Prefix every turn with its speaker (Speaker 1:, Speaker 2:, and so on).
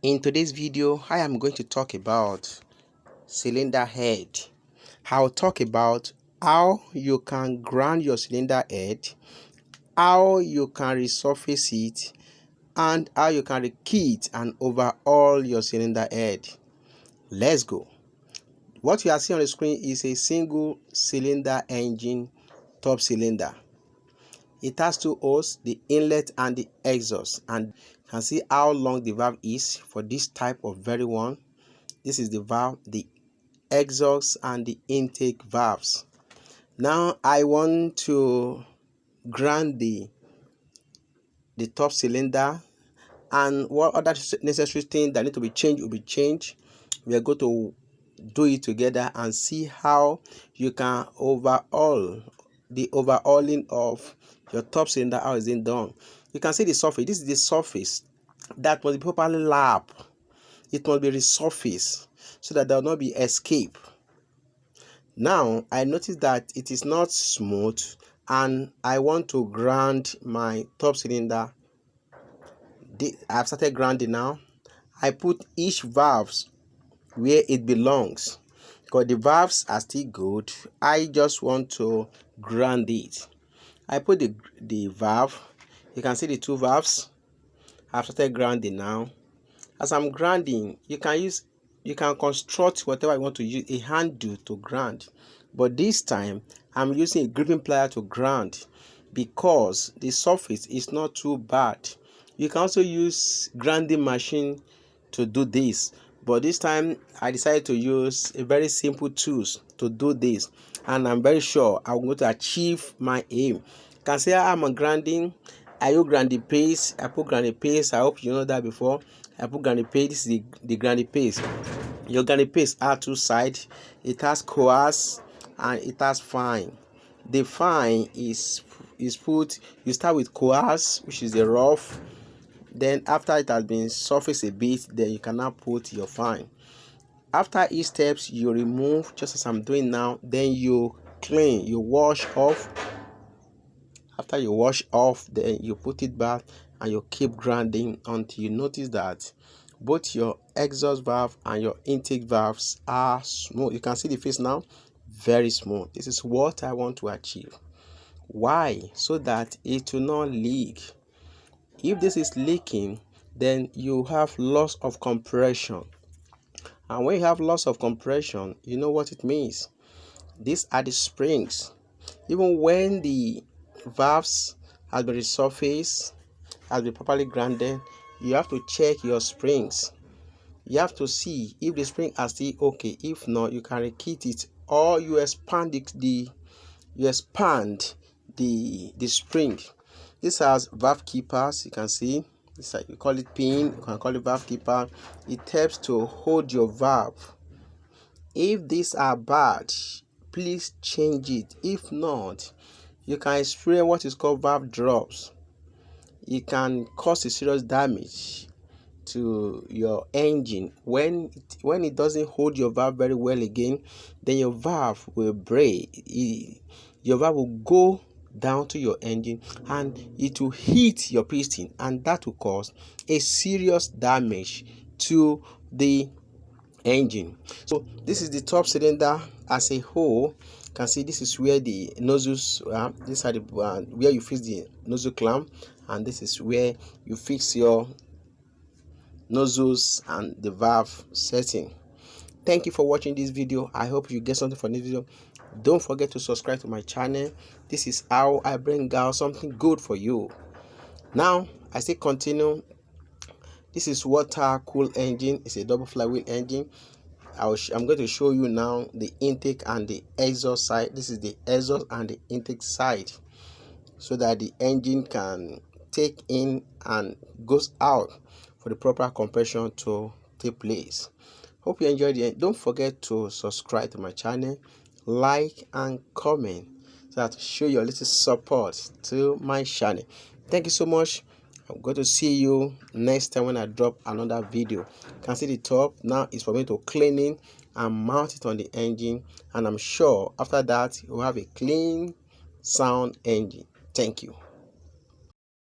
Speaker 1: In today's video, I am going to talk about cylinder head. I'll talk about how you can grind your cylinder head, how you can resurface it, and how you can rekit and overhaul your cylinder head. Let's go. What you are seeing on the screen is a single cylinder engine top cylinder. It has two holes, the inlet and the exhaust, and you can see how long the valve is for this type of very one. This is the valve, the exhaust and the intake valves. Now I want to grind the top cylinder, and what other necessary things that need to be changed will be changed. We are going to do it together and see how you can overhaul the overhauling of your top cylinder. How is it done? You can see the surface. This is the surface that must be properly lapped. It must be resurfaced so that there will not be escape. Now I notice that it is not smooth and I want to grind my top cylinder. I've started grinding now. I put each valves where it belongs because the valves are still good. I just want to grind it. I put the valve. You can see the two valves. I've started grinding now. As I'm grinding, you can construct whatever you want to use, a handle to grind, but this time I'm using a gripping plier to grind because the surface is not too bad. You can also use grinding machine to do this, but this time I decided to use a very simple tools to do this, and I'm very sure I'm going to achieve my aim. You can see how I'm grinding. I use grinding paste. I put grinding paste. I hope you know that before. I put grinding paste. This is the grinding paste. Your grinding paste has two sides. It has coarse and it has fine. The fine is put. You start with coarse, which is the rough. Then after it has been surfaced a bit, then you can now put your fine. After each steps, you remove, just as I'm doing now. Then you clean. You wash off. After you wash off, then you put it back and you keep grinding until you notice that both your exhaust valve and your intake valves are smooth. You can see the face now, very smooth. This is what I want to achieve. Why? So that it will not leak. If this is leaking, then you have loss of compression. And when you have loss of compression, you know what it means. These are the springs. Even when the valves has been resurfaced, has been properly grinded, you have to check your springs. You have to see if the spring are still okay. If not, you can rekit it, or you expand the spring. This has valve keepers. You can see this, you call it pin, you can call it valve keeper. It helps to hold your valve. If these are bad, please change it. If not, you can experience what is called valve drops. It can cause a serious damage to your engine. When it doesn't hold your valve very well again, then your valve will break. Your valve will go down to your engine and it will hit your piston, and that will cause a serious damage to the engine. So this is the top cylinder as a whole. You can see this is where the nozzles these are the where you fix the nozzle clamp, and this is where you fix your nozzles and the valve setting. Thank you for watching this video. I hope you get something from this video. Don't forget to subscribe to my channel. This is how I bring out something good for you. Now I still continue. This is water cool engine. It's a double flywheel engine. I'm going to show you now the intake and the exhaust side. This is the exhaust and the intake side, so that the engine can take in and goes out for the proper compression to take place. Hope you enjoyed it. Don't forget to subscribe to my channel, like and comment, so that show your little support to my channel. Thank you so much. I'm going to see you next time when I drop another video. You can see the top now is for me to clean it and mount it on the engine, and I'm sure after that we'll have a clean sound engine. Thank you.